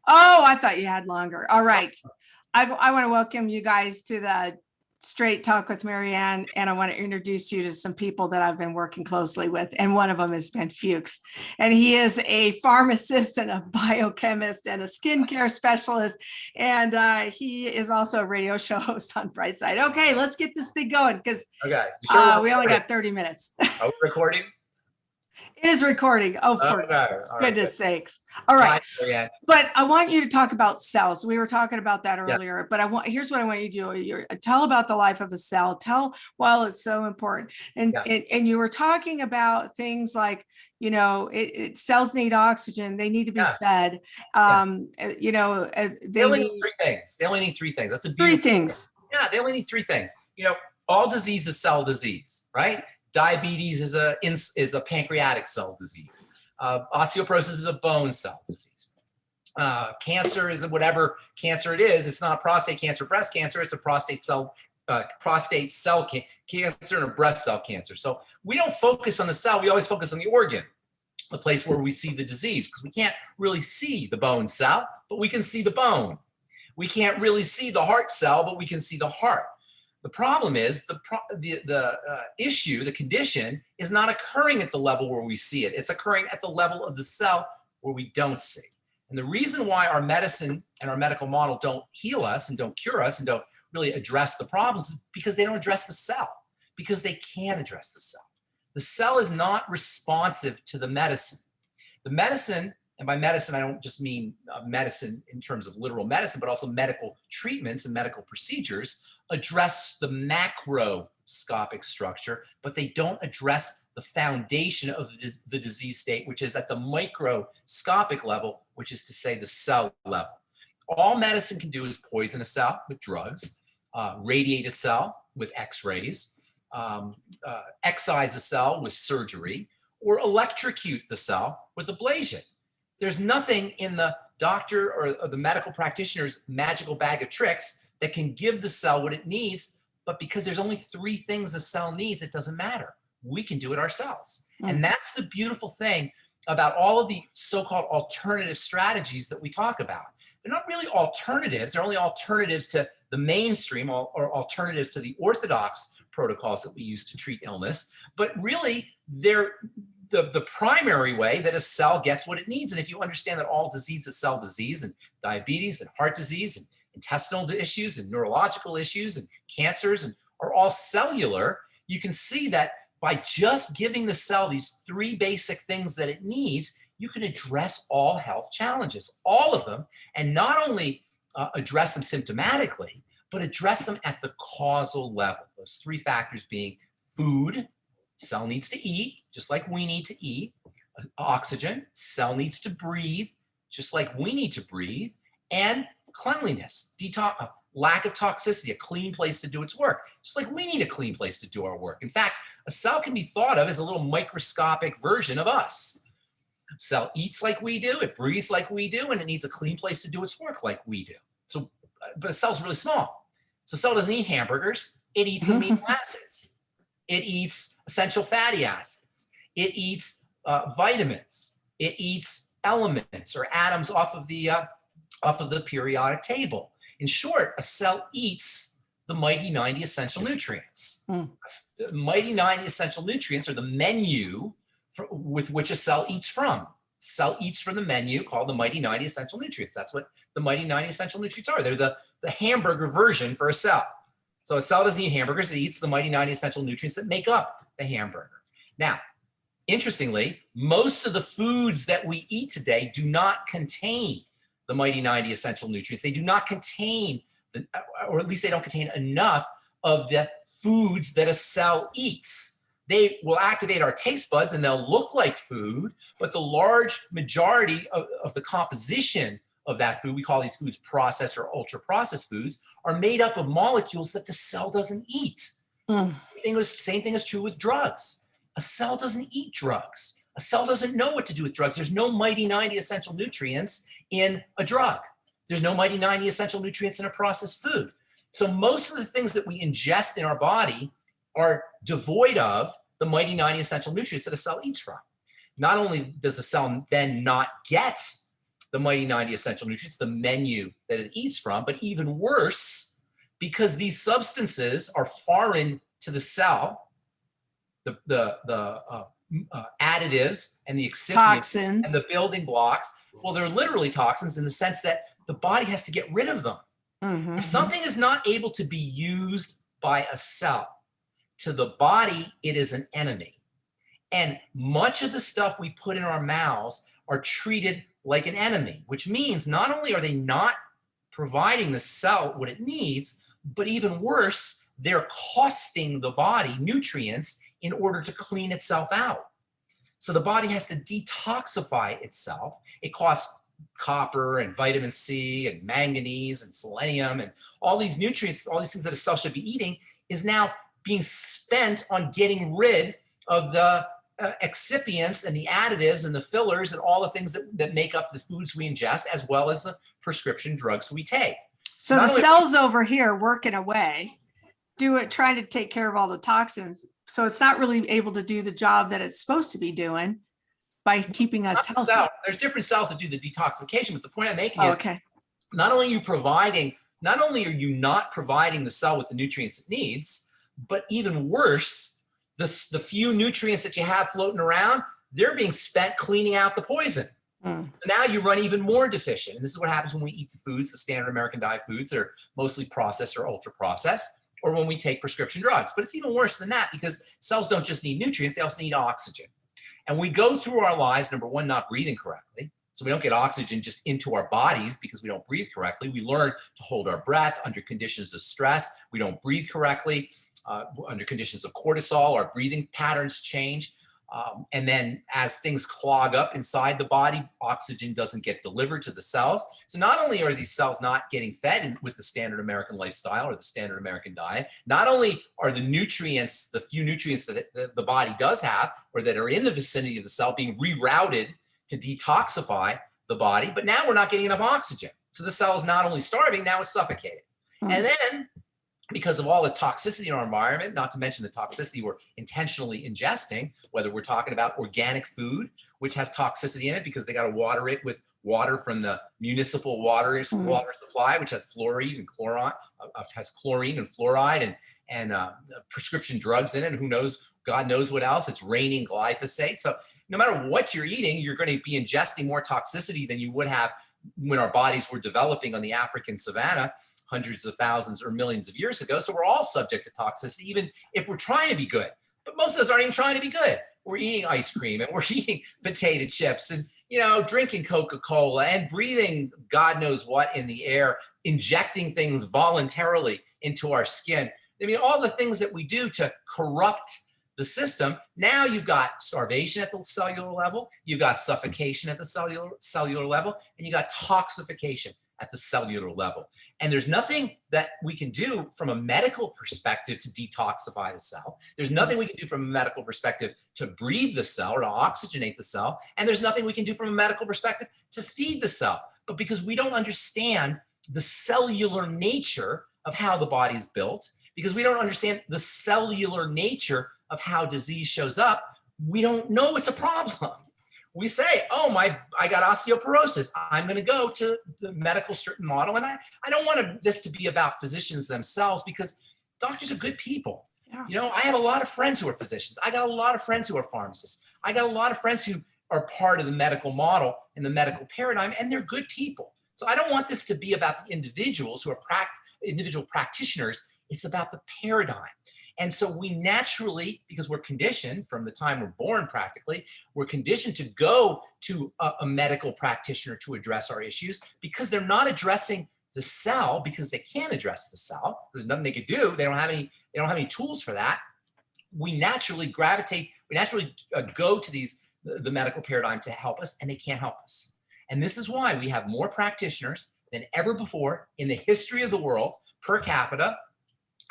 Oh, I thought you had longer. All right. I want to welcome you guys to the Straight Talk with Marianne, and I want to introduce you to some people that I've been working closely with. And one of them is Ben Fuchs. And he is a pharmacist and a biochemist and a skincare specialist. And he is also a radio show host on Brightside. Okay, let's get this thing going because we only got 30 minutes. Are we recording? It is recording. Oh, for goodness sakes. All right. Hi, but I want you to talk about cells. We were talking about that earlier, but here's what I want you to do. Tell about the life of a cell. Tell why it's so important. And you were talking about things like, cells need oxygen. They need to be fed. They only need three things. They only need three things. That's a beautiful 3 things. Yeah, they only need 3 things. All disease is cell disease, right? Diabetes is a pancreatic cell disease. Osteoporosis is a bone cell disease. Cancer is whatever cancer it is. It's not prostate cancer, breast cancer. It's a prostate cell cancer and a breast cell cancer. So we don't focus on the cell. We always focus on the organ, the place where we see the disease, because we can't really see the bone cell, but we can see the bone. We can't really see the heart cell, but we can see the heart. The problem is the issue, the condition is not occurring at the level where we see it. It's occurring at the level of the cell where we don't see. And the reason why our medicine and our medical model don't heal us and don't cure us and don't really address the problems is because they don't address the cell, because they can't address the cell. The cell is not responsive to the medicine. The medicine, and by medicine, I don't just mean medicine in terms of literal medicine, but also medical treatments and medical procedures address the macroscopic structure, but they don't address the foundation of the disease state, which is at the microscopic level, which is to say the cell level. All medicine can do is poison a cell with drugs, radiate a cell with x-rays, excise a cell with surgery, or electrocute the cell with ablation. There's nothing in the doctor or the medical practitioner's magical bag of tricks that can give the cell what it needs, but because there's only 3 things a cell needs, it doesn't matter. We can do it ourselves. And that's the beautiful thing about all of the so-called alternative strategies that we talk about. They're not really alternatives. They're only alternatives to the mainstream or alternatives to the orthodox protocols that we use to treat illness. But really, they're the primary way that a cell gets what it needs. And if you understand that all disease is cell disease, and diabetes and heart disease and intestinal issues and neurological issues and cancers and are all cellular, you can see that by just giving the cell these 3 basic things that it needs, you can address all health challenges, all of them, and not only address them symptomatically, but address them at the causal level. Those 3 factors being food, cell needs to eat, just like we need to eat. Oxygen, cell needs to breathe, just like we need to breathe. And cleanliness, detox, lack of toxicity, a clean place to do its work, just like we need a clean place to do our work. In fact, a cell can be thought of as a little microscopic version of us. A cell eats like we do, it breathes like we do, and it needs a clean place to do its work like we do. So, but a cell's really small. So a cell doesn't eat hamburgers, it eats amino acids. It eats essential fatty acids. It eats vitamins. It eats elements or atoms off of the periodic table. In short, a cell eats the mighty 90 essential nutrients. The mighty 90 essential nutrients are the menu with which a cell eats from. Cell eats from the menu called the mighty 90 essential nutrients. That's what the mighty 90 essential nutrients are. They're the hamburger version for a cell. So a cell doesn't eat hamburgers, it eats the mighty 90 essential nutrients that make up the hamburger. Now, interestingly, most of the foods that we eat today do not contain the mighty 90 essential nutrients. They do not contain, or at least they don't contain enough of the foods that a cell eats. They will activate our taste buds and they'll look like food, but the large majority of the composition of that food, we call these foods processed or ultra processed foods, are made up of molecules that the cell doesn't eat. Same thing is true with drugs. A cell doesn't eat drugs. A cell doesn't know what to do with drugs. There's no mighty 90 essential nutrients in a drug. There's no mighty 90 essential nutrients in a processed food. So most of the things that we ingest in our body are devoid of the mighty 90 essential nutrients that a cell eats from. Not only does the cell then not get the mighty 90 essential nutrients, the menu that it eats from, but even worse, because these substances are foreign to the cell, the additives and the excipients Toxins. and the building blocks, well, they're literally toxins in the sense that the body has to get rid of them. Mm-hmm. If something is not able to be used by a cell, to the body, it is an enemy. And much of the stuff we put in our mouths are treated like an enemy, which means not only are they not providing the cell what it needs, but even worse, they're costing the body nutrients in order to clean itself out. So the body has to detoxify itself. It costs copper and vitamin C and manganese and selenium and all these nutrients, all these things that a cell should be eating is now being spent on getting rid of the excipients and the additives and the fillers and all the things that make up the foods we ingest, as well as the prescription drugs we take. So the cells over here working away, trying to take care of all the toxins. So it's not really able to do the job that it's supposed to be doing by keeping us healthy. There's different cells that do the detoxification, but the point I'm making is not only are you not providing the cell with the nutrients it needs, but even worse, the few nutrients that you have floating around, they're being spent cleaning out the poison. So now you run even more deficient. And this is what happens when we eat the foods, the standard American diet foods that are mostly processed or ultra processed, or when we take prescription drugs. But it's even worse than that because cells don't just need nutrients, they also need oxygen. And we go through our lives, number one, not breathing correctly. So we don't get oxygen just into our bodies because we don't breathe correctly. We learn to hold our breath under conditions of stress. We don't breathe correctly. Under conditions of cortisol, our breathing patterns change. And then as things clog up inside the body, oxygen doesn't get delivered to the cells. So not only are these cells not getting fed with the standard American lifestyle or the standard American diet, not only are the nutrients, the few nutrients that the body does have or that are in the vicinity of the cell being rerouted to detoxify the body, but now we're not getting enough oxygen. So the cell is not only starving, now it's suffocating. And then because of all the toxicity in our environment, not to mention the toxicity we're intentionally ingesting, whether we're talking about organic food, which has toxicity in it because they got to water it with water from the municipal water supply, which has fluorine and chlorine, has chlorine and fluoride and prescription drugs in it. And who knows, God knows what else. It's raining glyphosate. So no matter what you're eating, you're going to be ingesting more toxicity than you would have when our bodies were developing on the African savanna hundreds of thousands or millions of years ago. So we're all subject to toxicity, even if we're trying to be good. But most of us aren't even trying to be good. We're eating ice cream and we're eating potato chips and, drinking Coca-Cola and breathing God knows what in the air, injecting things voluntarily into our skin. I mean, all the things that we do to corrupt the system. Now you've got starvation at the cellular level, you've got suffocation at the cellular level, and you got toxification at the cellular level. And there's nothing that we can do from a medical perspective to detoxify the cell. There's nothing we can do from a medical perspective to breathe the cell or to oxygenate the cell. And there's nothing we can do from a medical perspective to feed the cell. But because we don't understand the cellular nature of how the body is built, because we don't understand the cellular nature of how disease shows up, we don't know it's a problem. We say, I got osteoporosis. I'm going to go to the medical model. And I don't want this to be about physicians themselves because doctors are good people. Yeah. I have a lot of friends who are physicians. I got a lot of friends who are pharmacists. I got a lot of friends who are part of the medical model and the medical paradigm, and they're good people. So I don't want this to be about the individuals who are individual practitioners. It's about the paradigm. And so we naturally, because we're conditioned from the time we're born practically, we're conditioned to go to a medical practitioner to address our issues because they're not addressing the cell because they can't address the cell. There's nothing they could do. They don't have any tools for that. We naturally go to the medical paradigm to help us, and they can't help us. And this is why we have more practitioners than ever before in the history of the world per capita.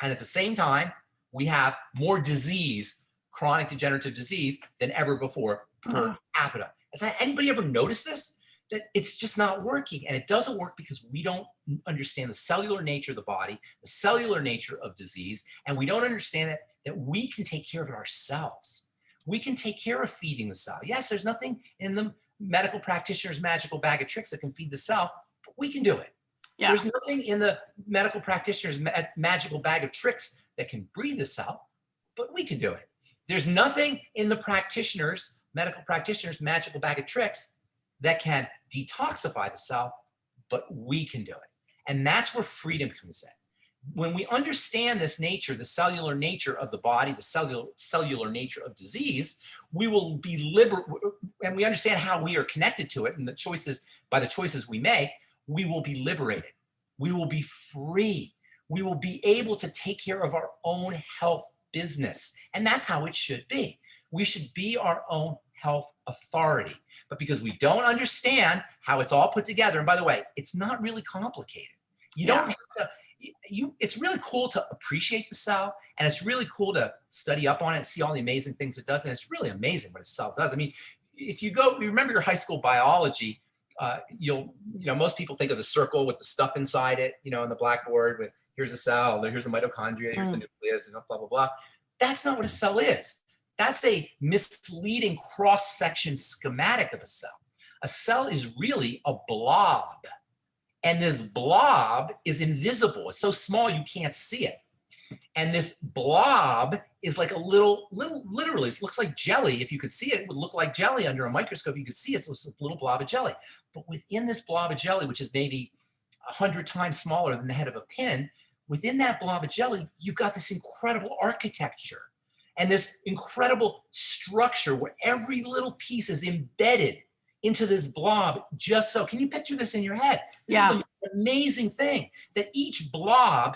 And at the same time, we have more disease, chronic degenerative disease, than ever before per capita. Has anybody ever noticed this? That it's just not working. And it doesn't work because we don't understand the cellular nature of the body, the cellular nature of disease, and we don't understand that we can take care of it ourselves. We can take care of feeding the cell. Yes, there's nothing in the medical practitioner's magical bag of tricks that can feed the cell, but we can do it. Yeah. There's nothing in the medical practitioner's magical bag of tricks that can breathe the cell, but we can do it. There's nothing in the medical practitioner's magical bag of tricks that can detoxify the cell, but we can do it. And that's where freedom comes in. When we understand this nature, the cellular nature of the body, the cellular nature of disease, we will be and we understand how we are connected to it, and by the choices we make, we will be liberated. We will be free. We will be able to take care of our own health business. And that's how it should be. We should be our own health authority. But because we don't understand how it's all put together, and by the way, it's not really complicated. You don't have to, it's really cool to appreciate the cell, and it's really cool to study up on it and see all the amazing things it does. And it's really amazing what a cell does. I mean, if you remember your high school biology, most people think of the circle with the stuff inside it, on the blackboard with here's a cell, here's the mitochondria, here's the nucleus, and blah, blah, blah. That's not what a cell is. That's a misleading cross-section schematic of a cell. A cell is really a blob. And this blob is invisible. It's so small you can't see it. And this blob is like a little, literally, it looks like jelly. If you could see it, it would look like jelly under a microscope. You could see it's a little blob of jelly. But within this blob of jelly, which is maybe 100 times smaller than the head of a pin, within that blob of jelly, you've got this incredible architecture and this incredible structure where every little piece is embedded into this blob just so. Can you picture this in your head? This is an amazing thing, that each blob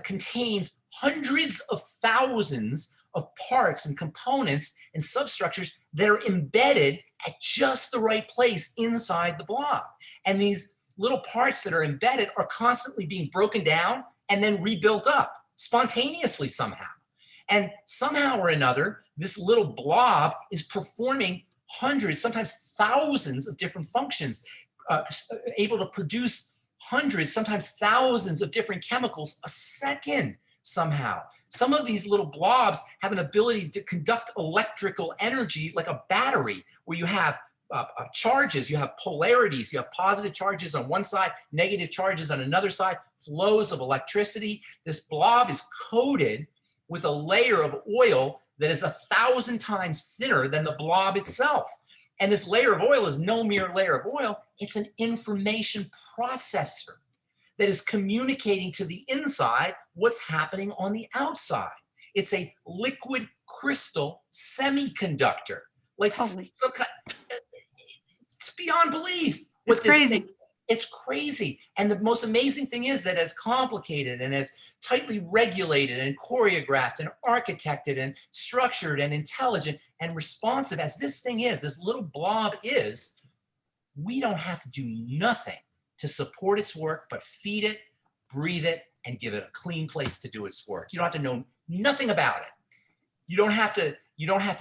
contains hundreds of thousands of parts and components and substructures that are embedded at just the right place inside the blob. And these little parts that are embedded are constantly being broken down and then rebuilt up spontaneously somehow. And somehow or another, this little blob is performing hundreds, sometimes thousands of different functions, able to produce hundreds, sometimes thousands of different chemicals a second somehow. Some of these little blobs have an ability to conduct electrical energy like a battery, where you have charges, you have polarities, you have positive charges on one side, negative charges on another side, flows of electricity. This blob is coated with a layer of oil that is 1,000 times thinner than the blob itself. And this layer of oil is no mere layer of oil. It's an information processor that is communicating to the inside what's happening on the outside. It's a liquid crystal semiconductor. It's beyond belief. It's crazy. It's crazy. And the most amazing thing is that as complicated and as tightly regulated and choreographed and architected and structured and intelligent and responsive as this thing is, this little blob is, we don't have to do nothing to support its work but feed it, breathe it, and give it a clean place to do its work. You don't have to know nothing about it. You don't have to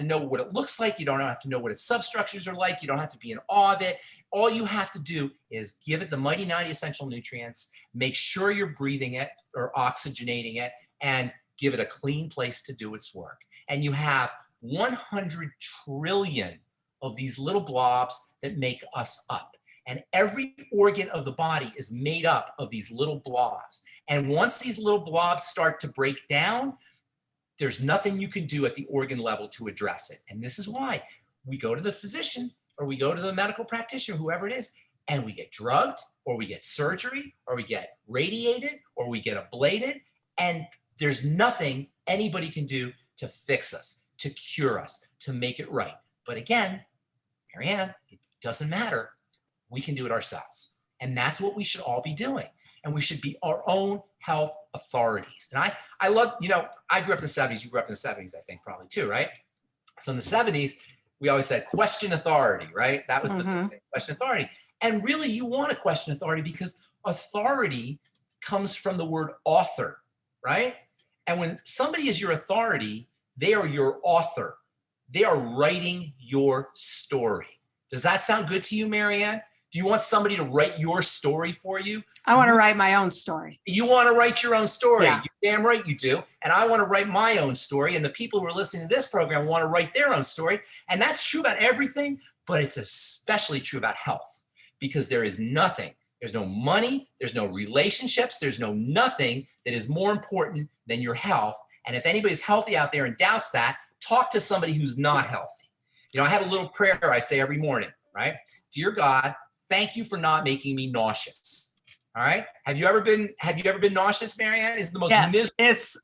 know what it looks like. You don't have to know what its substructures are like. You don't have to be in awe of it. All you have to do is give it the mighty 90 essential nutrients, make sure you're breathing it or oxygenating it, and give it a clean place to do its work. And you have 100 trillion of these little blobs that make us up. And every organ of the body is made up of these little blobs. And once these little blobs start to break down, there's nothing you can do at the organ level to address it. And this is why we go to the physician or we go to the medical practitioner, whoever it is, and we get drugged or we get surgery or we get radiated or we get ablated. And there's nothing anybody can do to fix us, to cure us, to make it right. But again, Marianne, it doesn't matter. We can do it ourselves. And that's what we should all be doing. And we should be our own health authorities. And I love, I grew up in the 70s. You grew up in the 70s, I think, probably too, right? So in the 70s, we always said question authority, right? That was the thing, question authority. And really, you want to question authority because authority comes from the word author, right? And when somebody is your authority, they are your author. They are writing your story. Does that sound good to you, Marianne? Do you want somebody to write your story for you? I want to write my own story. You want to write your own story. Yeah. You're damn right you do. And I want to write my own story. And the people who are listening to this program want to write their own story. And that's true about everything, but it's especially true about health, because there is nothing, there's no money, there's no relationships, there's no nothing that is more important than your health. And if anybody's healthy out there and doubts that, talk to somebody who's not healthy. You know, I have a little prayer I say every morning, right? Dear God, thank you for not making me nauseous. All right. Have you ever been nauseous, Marianne? It's the most miserable.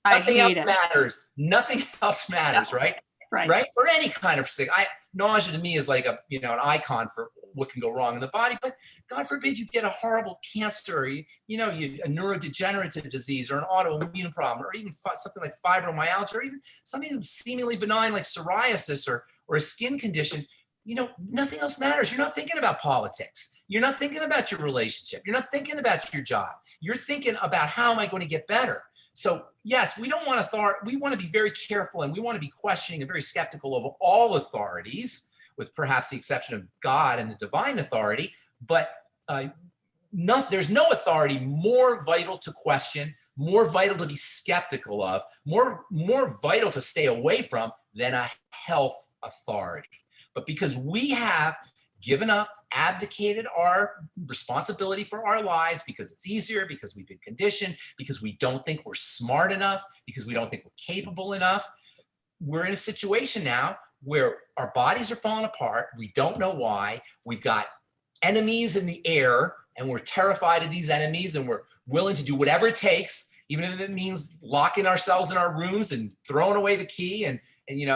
I Nothing hate else it. matters. Nothing else matters, right? Right. Or any kind of sick. Nausea to me is like an icon for what can go wrong in the body. But God forbid you get a horrible cancer, or a neurodegenerative disease, or an autoimmune problem, or even something like fibromyalgia, or even something seemingly benign like psoriasis or a skin condition. Nothing else matters. You're not thinking about politics. You're not thinking about your relationship. You're not thinking about your job. You're thinking about, how am I going to get better? So yes, we don't want authority. We want to be very careful, and we want to be questioning and very skeptical of all authorities, with perhaps the exception of God and the divine authority. But there's no authority more vital to question, more vital to be skeptical of, more vital to stay away from than a health authority. But because we have given up, abdicated our responsibility for our lives, because it's easier, because we've been conditioned, because we don't think we're smart enough, because we don't think we're capable enough, we're in a situation now where our bodies are falling apart. We don't know why. We've got enemies in the air, and we're terrified of these enemies, and we're willing to do whatever it takes, even if it means locking ourselves in our rooms and throwing away the key and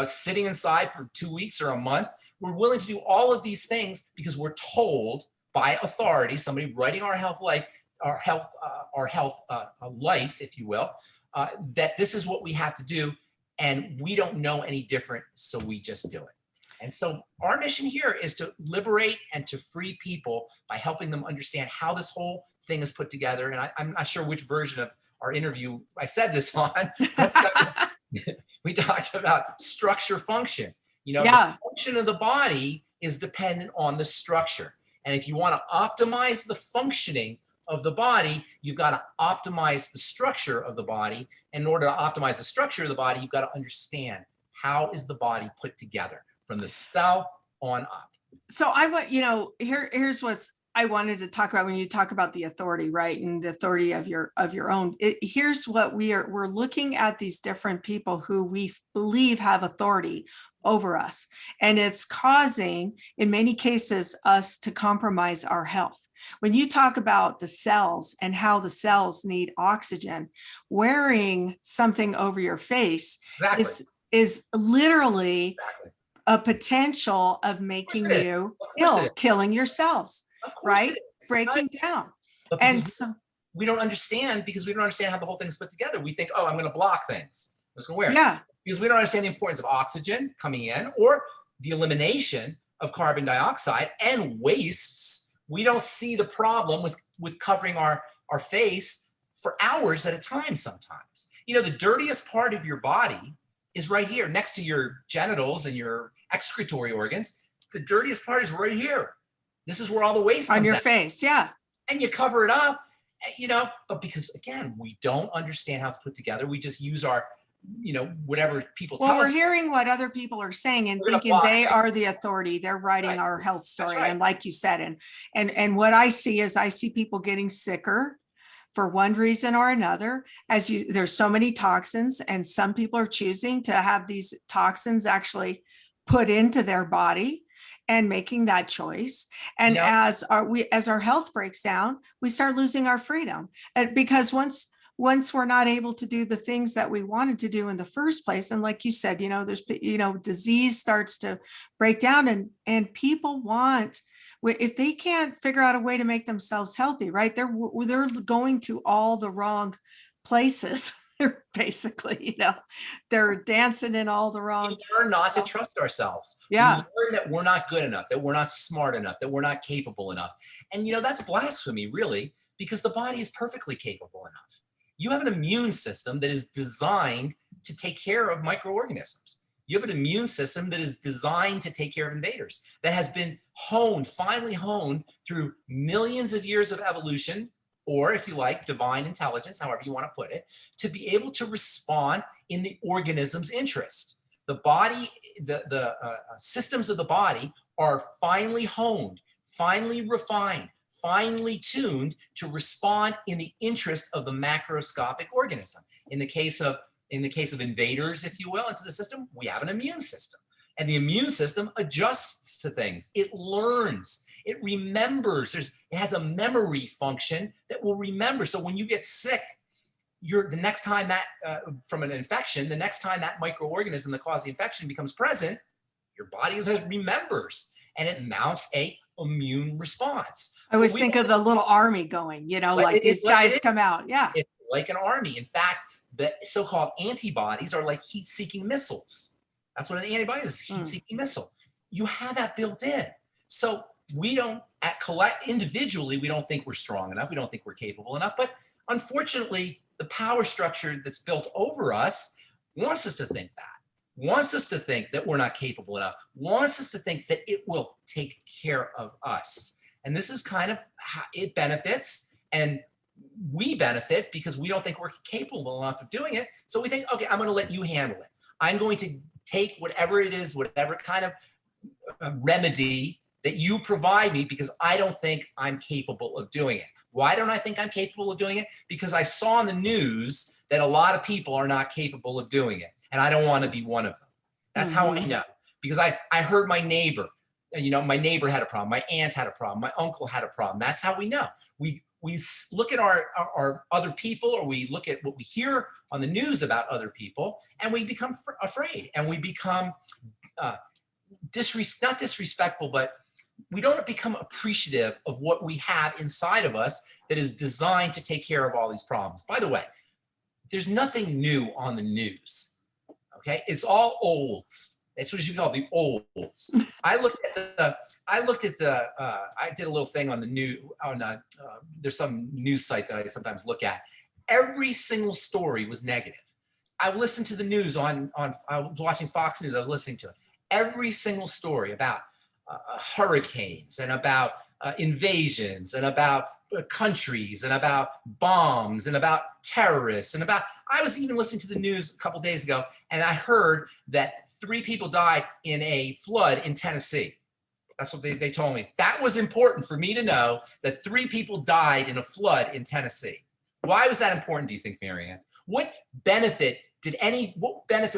sitting inside for 2 weeks or a month. We're willing to do all of these things because we're told by authority, somebody writing our health life, life, if you will, that this is what we have to do, and we don't know any different, so we just do it. And so our mission here is to liberate and to free people by helping them understand how this whole thing is put together. And I'm not sure which version of our interview I said this on, but we talked about structure function. The function of the body is dependent on the structure. And if you want to optimize the functioning of the body, you've got to optimize the structure of the body. And in order to optimize the structure of the body, you've got to understand, how is the body put together from the cell on up. So I want, here's what's I wanted to talk about when you talk about the authority, right? And the authority of your own. Here's what we're looking at, these different people who we believe have authority over us. And it's causing, in many cases, us to compromise our health. When you talk about the cells and how the cells need oxygen, wearing something over your face is literally a potential of making you ill, killing your cells, right? Breaking down. And so we don't understand, because we don't understand how the whole thing's put together. We think, oh, I'm going to block things. I'm just going to wear it. Yeah. Because we don't understand the importance of oxygen coming in, or the elimination of carbon dioxide and wastes. We don't see the problem with covering our face for hours at a time sometimes. The dirtiest part of your body is right here, next to your genitals and your excretory organs. The dirtiest part is right here. This is where all the waste comes on your out. face, yeah. And you cover it up, but because, again, we don't understand how it's put together, we just use our, whatever people tell us. Well, we're hearing what other people are saying and thinking they are the authority. They're writing our health story. And like you said, and what I see people getting sicker for one reason or another. There's so many toxins, and some people are choosing to have these toxins actually put into their body and making that choice. And as our health breaks down, we start losing our freedom. And because once we're not able to do the things that we wanted to do in the first place, and like you said, there's disease starts to break down, and people want, if they can't figure out a way to make themselves healthy, right? They're going to all the wrong places. Basically, they're dancing in all the wrong. We learn not to trust ourselves. Yeah. We learn that we're not good enough, that we're not smart enough, that we're not capable enough. And that's blasphemy, really, because the body is perfectly capable enough. You have an immune system that is designed to take care of microorganisms. You have an immune system that is designed to take care of invaders, that has been finally honed through millions of years of evolution, or if you like, divine intelligence, however you want to put it, to be able to respond in the organism's interest. The body, the systems of the body are finely honed, finely refined, finely tuned to respond in the interest of the macroscopic organism. In the case of invaders, if you will, into the system, we have an immune system. And the immune system adjusts to things. It learns, it remembers. It has a memory function that will remember. So when you get sick, the next time that from an infection, the next time that microorganism that caused the infection becomes present, your body remembers, and it mounts a immune response. I always think of the little army going, like these guys come out. Yeah. It's like an army. In fact, the so-called antibodies are like heat-seeking missiles. That's what an antibody is, heat-seeking missile. You have that built in. So we don't, individually, we don't think we're strong enough. We don't think we're capable enough. But unfortunately, the power structure that's built over us wants us to think that, wants us to think that we're not capable enough, wants us to think that it will take care of us. And this is kind of how it benefits, and we benefit because we don't think we're capable enough of doing it. So we think, okay, I'm going to let you handle it. I'm going to take whatever it is, whatever kind of remedy that you provide me, because I don't think I'm capable of doing it. Why don't I think I'm capable of doing it? Because I saw in the news that a lot of people are not capable of doing it, and I don't want to be one of them. That's how I know, because I heard my neighbor, my neighbor had a problem, my aunt had a problem, my uncle had a problem. That's how we know. We look at our other people, or we look at what we hear on the news about other people, and we become afraid, and we become not disrespectful, but we don't become appreciative of what we have inside of us that is designed to take care of all these problems. By the way, there's nothing new on the news. Okay, it's all olds. That's what you call the olds. I did a little thing on the new there's some news site that I sometimes look at. Every single story was negative. I listened to the news I was watching Fox News. I was listening to it. Every single story about hurricanes and about invasions and about countries and about bombs and about terrorists and about, I was even listening to the news a couple days ago, and I heard that 3 people died in a flood in Tennessee. That's what they told me. That was important for me to know, that 3 people died in a flood in Tennessee. Why was that important, do you think, Marianne? What benefit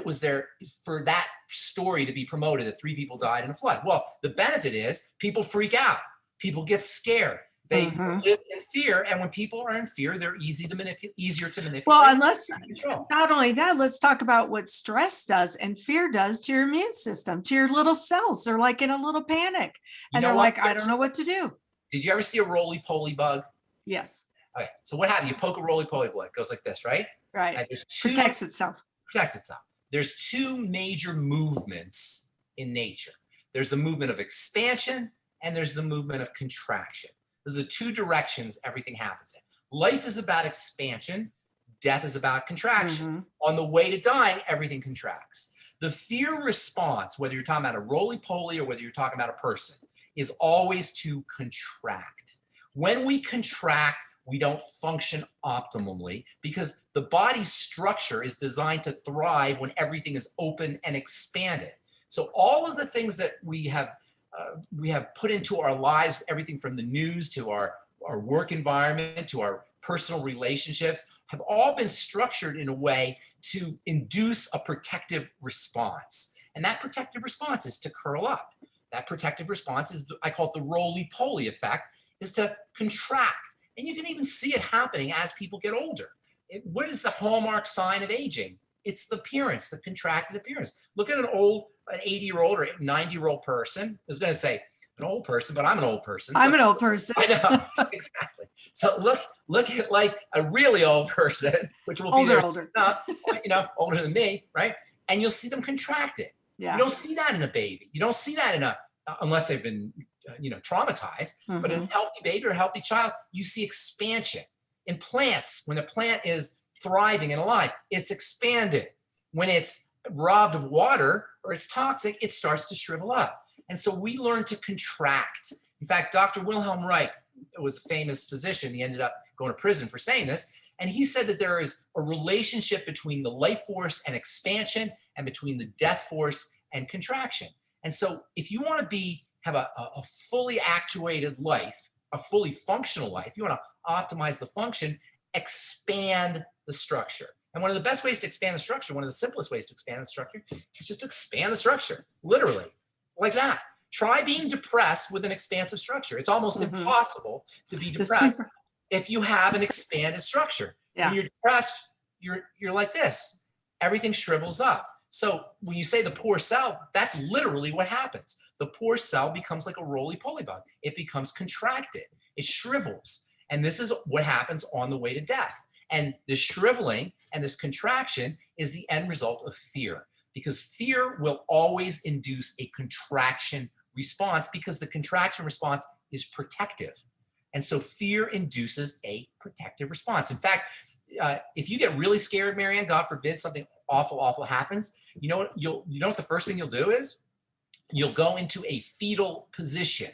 was there for that story to be promoted, that 3 people died in a flood? Well, the benefit is people freak out. People get scared. They live in fear, and when people are in fear, they're easier to manipulate. Well, not only that, let's talk about what stress does and fear does to your immune system, to your little cells. They're like in a little panic, and they're like, I don't know what to do. Did you ever see a roly-poly bug? Yes. Okay, so what happened? You poke a roly-poly bug, it goes like this, right? Right. Protects itself. There's 2 major movements in nature. There's the movement of expansion, and there's the movement of contraction. Those are the 2 directions everything happens in. Life is about expansion. Death is about contraction. On the way to dying, everything contracts. The fear response, whether you're talking about a roly-poly or whether you're talking about a person, is always to contract. When we contract, we don't function optimally, because the body's structure is designed to thrive when everything is open and expanded. So all of the things that we have put into our lives, everything from the news to our work environment to our personal relationships, have all been structured in a way to induce a protective response. And that protective response is to curl up. That protective response is, I call it the roly-poly effect, is to contract. And you can even see it happening as people get older. What is the hallmark sign of aging? It's the appearance, the contracted appearance. Look at an 80-year-old or 90-year-old person. I was going to say an old person, but I'm an old person. I'm an old person. I know, exactly. So look at like a really old person, which will be older than me, right? And you'll see them contracted. Yeah. You don't see that in a baby. You don't see that unless they've been traumatized. But in a healthy baby or a healthy child, you see expansion. In plants, when a plant is thriving and alive, it's expanded. When it's robbed of water or it's toxic, it starts to shrivel up. And so we learn to contract. In fact, Dr. Wilhelm Reich was a famous physician. He ended up going to prison for saying this. And he said that there is a relationship between the life force and expansion and between the death force and contraction. And so if you want to have a fully actuated life, a fully functional life, you want to optimize the function, expand the structure. And one of the best ways to expand the structure, one of the simplest ways to expand the structure, is just to expand the structure, literally, like that. Try being depressed with an expansive structure. It's almost impossible to be depressed if you have an expanded structure. Yeah. When you're depressed, you're like this. Everything shrivels up. So when you say the poor cell, that's literally what happens. The poor cell becomes like a roly-poly bug. It becomes contracted. It shrivels. And this is what happens on the way to death. And this shriveling and this contraction is the end result of fear, because fear will always induce a contraction response, because the contraction response is protective. And so fear induces a protective response. In fact, if you get really scared, Marianne, God forbid something awful happens, you know what the first thing you'll do is? You'll go into a fetal position.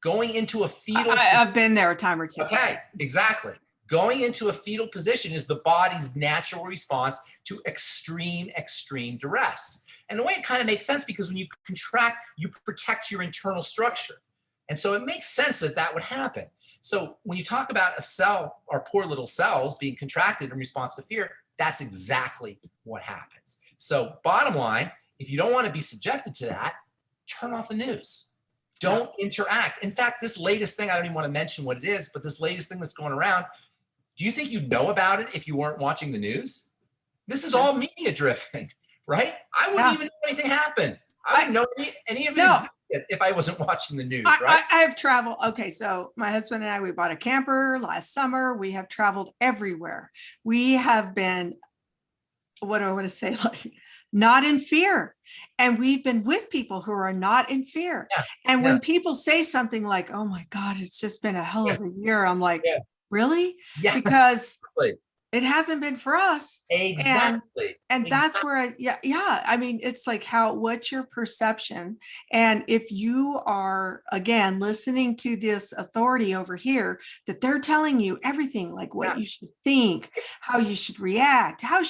Going into a fetal I've been there a time or two. Okay, exactly. Going into a fetal position is the body's natural response to extreme duress. And the way it kind of makes sense, because when you contract, you protect your internal structure. And so it makes sense that that would happen. So when you talk about a cell, our poor little cells being contracted in response to fear, that's exactly what happens. So bottom line, if you don't want to be subjected to that, turn off the news. Don't interact. In fact, this latest thing, I don't even want to mention what it is, but this latest thing that's going around, do you think you'd know about it if you weren't watching the news? This is all media driven, right? I wouldn't even know anything happened. I wouldn't know any of it existed if I wasn't watching the news, right? I have traveled. Okay, so my husband and I, we bought a camper last summer. We have traveled everywhere. We have been, what do I want to say, like, not in fear. And we've been with people who are not in fear. Yeah. And when people say something like, oh my God, it's just been a hell of a year, I'm like, really? Yeah. Because it hasn't been for us. Exactly. And that's where I mean, it's like what's your perception? And if you are, again, listening to this authority over here, that they're telling you everything, like what you should think, how you should react, how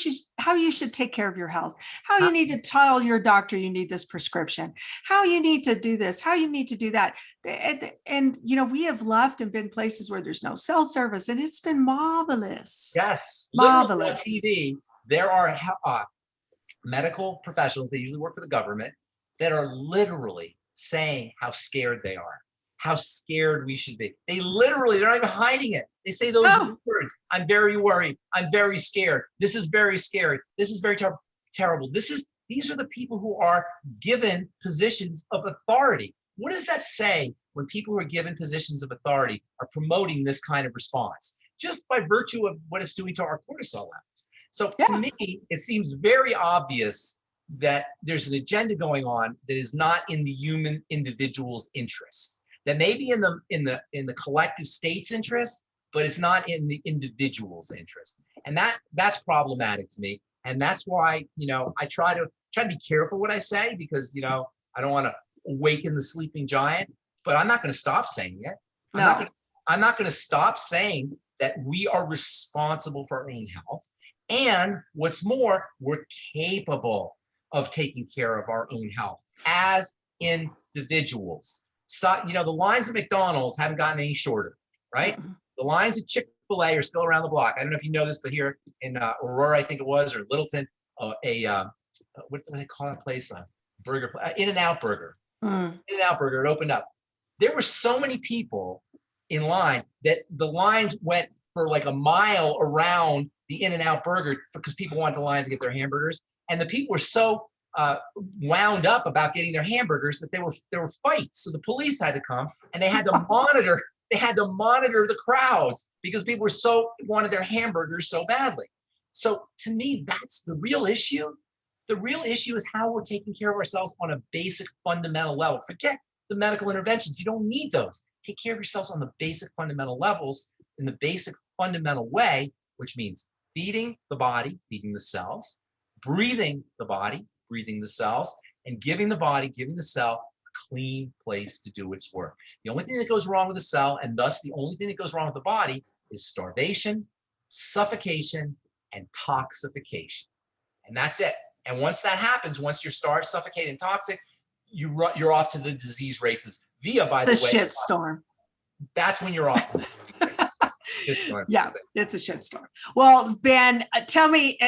you should take care of your health, how you need to tell your doctor you need this prescription, how you need to do this, how you need to do that. And we have left and been places where there's no cell service, and it's been marvelous. Yes. Marvelous. On TV, there are medical professionals, they usually work for the government, that are literally saying how scared they are, how scared we should be. They're not even hiding it. They say those words. I'm very worried. I'm very scared. This is very scary. This is very terrible. These are the people who are given positions of authority. What does that say when people who are given positions of authority are promoting this kind of response? Just by virtue of what it's doing to our cortisol levels. So to me, it seems very obvious that there's an agenda going on that is not in the human individual's interest. That may be in the collective state's interest, but it's not in the individual's interest. And that's problematic to me. And that's why, I try to be careful what I say, because I don't want to awaken the sleeping giant, but I'm not going to stop saying it. I'm not going to stop saying that we are responsible for our own health. And what's more, we're capable of taking care of our own health as individuals. Stop, the lines at McDonald's haven't gotten any shorter, right? The lines at Chick-fil-A are still around the block. I don't know if you know this, but here in Aurora, I think it was, or Littleton, what do they call that place? Burger, In-N-Out Burger. In-N-Out Burger, it opened up. There were so many people in line that the lines went for like a mile around the In-N-Out Burger because people wanted to line to get their hamburgers. And the people were so wound up about getting their hamburgers that there were fights. So the police had to come and they had to monitor. They had to monitor the crowds because people wanted their hamburgers so badly. So to me, that's the real issue. The real issue is how we're taking care of ourselves on a basic fundamental level. Forget the medical interventions. You don't need those. Take care of yourselves on the basic fundamental levels in the basic fundamental way, which means feeding the body, feeding the cells, breathing the body, breathing the cells, and giving the cell a clean place to do its work. The only thing that goes wrong with the cell, and thus the only thing that goes wrong with the body, is starvation, suffocation, and toxification. And that's it. And once that happens, once you're starved, suffocated, and toxic, you're off to the disease races via, by the The way, shit storm. that's when you're off to the disease races. Yeah, it's a shit storm. Well, Ben, tell me,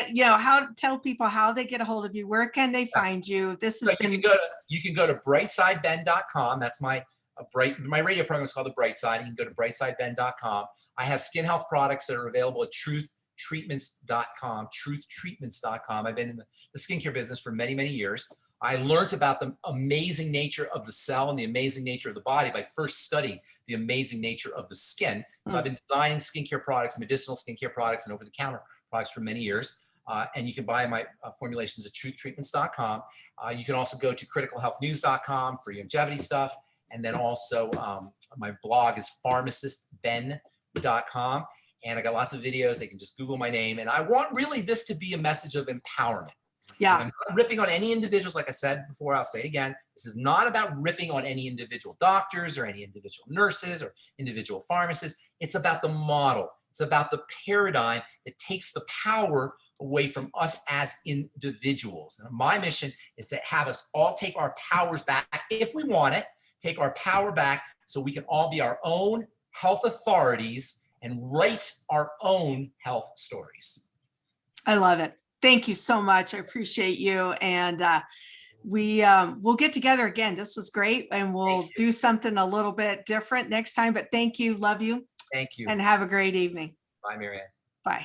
tell people how they get a hold of you. Where can they find you? This has been. You can go to brightsideben.com. That's my radio program is called The Bright Side. You can go to brightsideben.com. I have skin health products that are available at truthtreatments.com. Truthtreatments.com. I've been in the skincare business for many, many years. I learned about the amazing nature of the cell and the amazing nature of the body by first studying the amazing nature of the skin. So I've been designing skincare products, medicinal skincare products, and over-the-counter products for many years. And you can buy my formulations at truthtreatments.com. You can also go to criticalhealthnews.com for longevity stuff. And then also my blog is pharmacistben.com. And I got lots of videos. They can just Google my name. And I want really this to be a message of empowerment. Yeah. And I'm not ripping on any individuals. Like I said before, I'll say it again. This is not about ripping on any individual doctors or any individual nurses or individual pharmacists. It's about the model. It's about the paradigm that takes the power away from us as individuals. And my mission is to have us all take our powers back, if we want it, take our power back so we can all be our own health authorities and write our own health stories. I love it. Thank you so much. I appreciate you. And we'll get together again. This was great. And we'll do something a little bit different next time. But thank you. Love you. Thank you. And have a great evening. Bye, Marianne. Bye.